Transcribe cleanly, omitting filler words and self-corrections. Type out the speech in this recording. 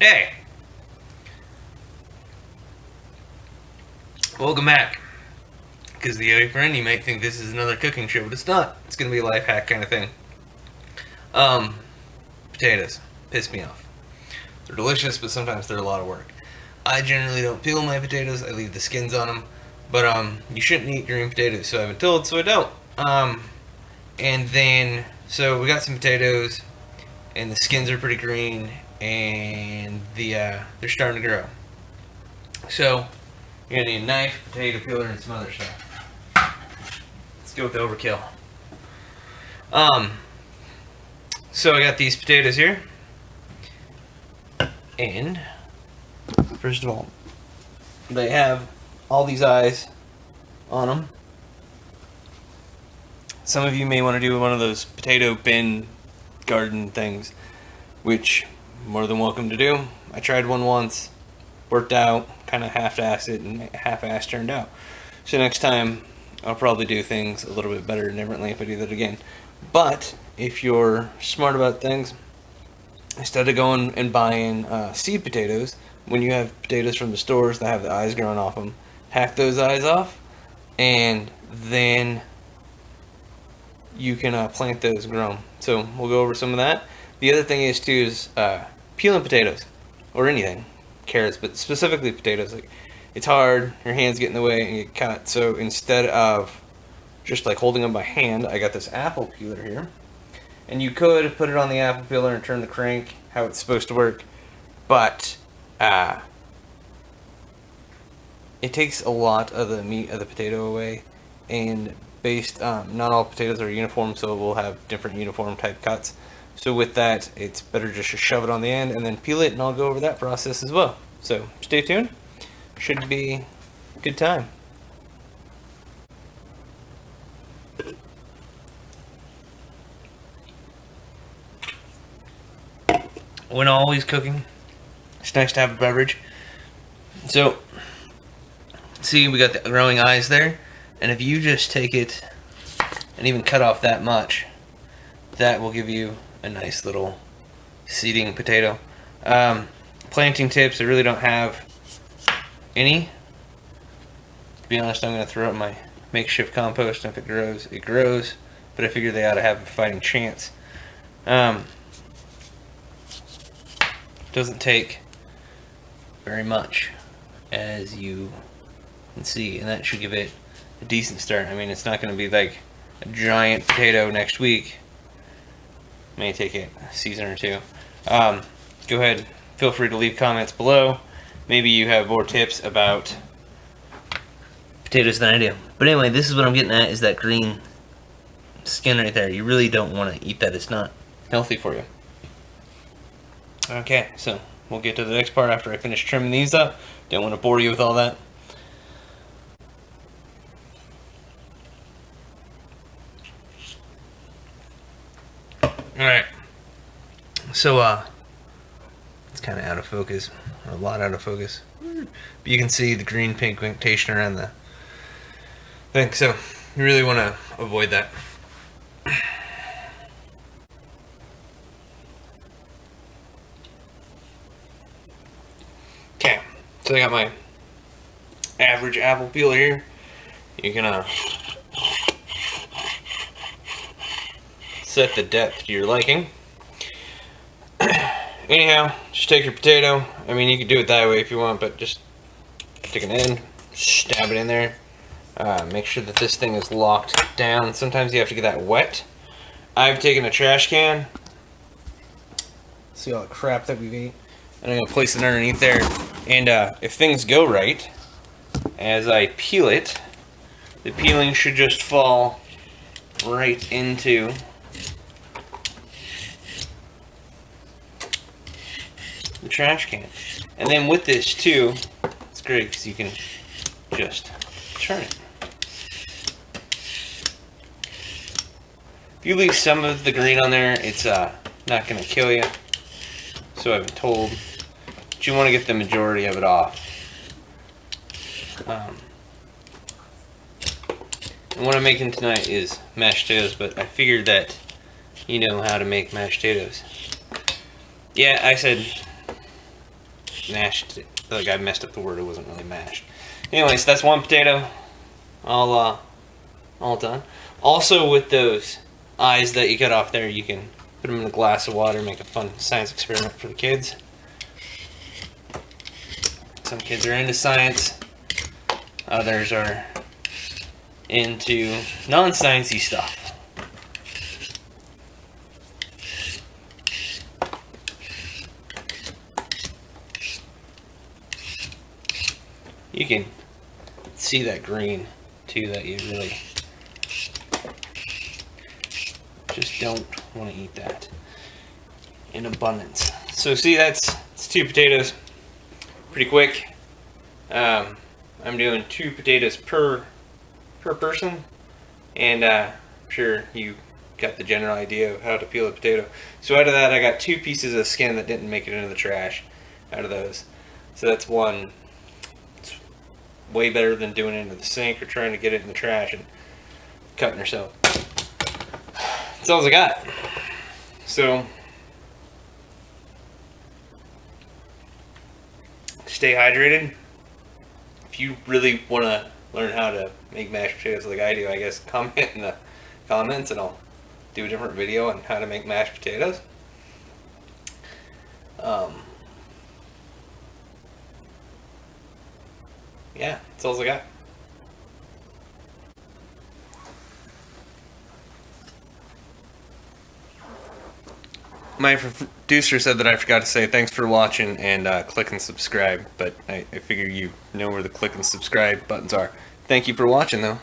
Hey, welcome back. Because the other friend, you might think this is another cooking show, but it's not. It's going to be a life hack kind of thing. Um, Potatoes piss me off. They're delicious, but sometimes they're a lot of work. I generally don't peel my potatoes. I leave the skins on them. But you shouldn't eat green potatoes, so I've been told, so I don't. And then so we got some potatoes, and the skins are pretty green, and they're starting to grow. So you're gonna need a knife, potato peeler, and some other stuff. Let's go with the overkill. So I got these potatoes here, and first of all, they have all these eyes on them. Some of you may want to do one of those potato bin garden things, which more than welcome to do. I tried one once, worked out, kind of half-assed it, and half-assed turned out. So next time, I'll probably do things a little bit better and differently if I do that again. But if you're smart about things, instead of going and buying seed potatoes, when you have potatoes from the stores that have the eyes growing off them, hack those eyes off, and then you can plant those and grow them. So we'll go over some of that. The other thing is peeling potatoes, or anything, carrots, but specifically potatoes. Like, it's hard, your hands get in the way and get cut. So instead of just like holding them by hand, I got this apple peeler here. And you could put it on the apple peeler and turn the crank how it's supposed to work, but it takes a lot of the meat of the potato away, and not all potatoes are uniform, so we'll have different uniform type cuts. So with that, it's better just to shove it on the end and then peel it, and I'll go over that process as well. So stay tuned. Should be a good time. When always cooking, it's nice to have a beverage. So, see, we got the growing eyes there, and if you just take it and even cut off that much, that will give you a nice little seeding potato. Planting tips, I really don't have any. To be honest, I'm going to throw out my makeshift compost, and if it grows, it grows, but I figure they ought to have a fighting chance. Doesn't take very much, as you can see, and that should give it a decent start. I mean, it's not going to be like a giant potato next week. May take it a season or two. Go ahead, feel free to leave comments below. Maybe you have more tips about potatoes than I do. But anyway, this is what I'm getting at, is that green skin right there. You really don't want to eat that. It's not healthy for you. Okay, so we'll get to the next part after I finish trimming these up. Don't want to bore you with all that. Alright, so it's kind of out of focus, a lot out of focus, but you can see the green pigmentation around the thing, so you really want to avoid that. Okay, so I got my average apple peeler here. You can set the depth to your liking. Anyhow, just take your potato. I mean, you can do it that way if you want, but just take an end, stab it in there. Make sure that this thing is locked down. Sometimes you have to get that wet. I've taken a trash can. See all the crap that we've eaten, and I'm gonna place it underneath there. And if things go right, as I peel it, the peeling should just fall right into the trash can. And then with this too, it's great because you can just turn it. If you leave some of the green on there, it's not going to kill you, so I've been told. But you want to get the majority of it off. And what I'm making tonight is mashed potatoes, but I figured that you know how to make mashed potatoes. Yeah, I said mashed it. Like I messed up the word. It wasn't really mashed. Anyways, that's one potato. All done. Also, with those eyes that you cut off there, you can put them in a glass of water, make a fun science experiment for the kids. Some kids are into science. Others are into non-sciencey stuff. You can see that green too that you really just don't want to eat that in abundance. So see, it's 2 potatoes, pretty quick. I'm doing 2 potatoes per person, and I'm sure you got the general idea of how to peel a potato. So out of that, I got 2 pieces of skin that didn't make it into the trash out of those. So that's one. It's way better than doing it into the sink or trying to get it in the trash and cutting yourself. That's all I got. So stay hydrated. If you really want to learn how to make mashed potatoes like I do, I guess comment in the comments and I'll do a different video on how to make mashed potatoes. Yeah, that's all I got. My producer said that I forgot to say thanks for watching and click and subscribe, but I figure you know where the click and subscribe buttons are. Thank you for watching, though.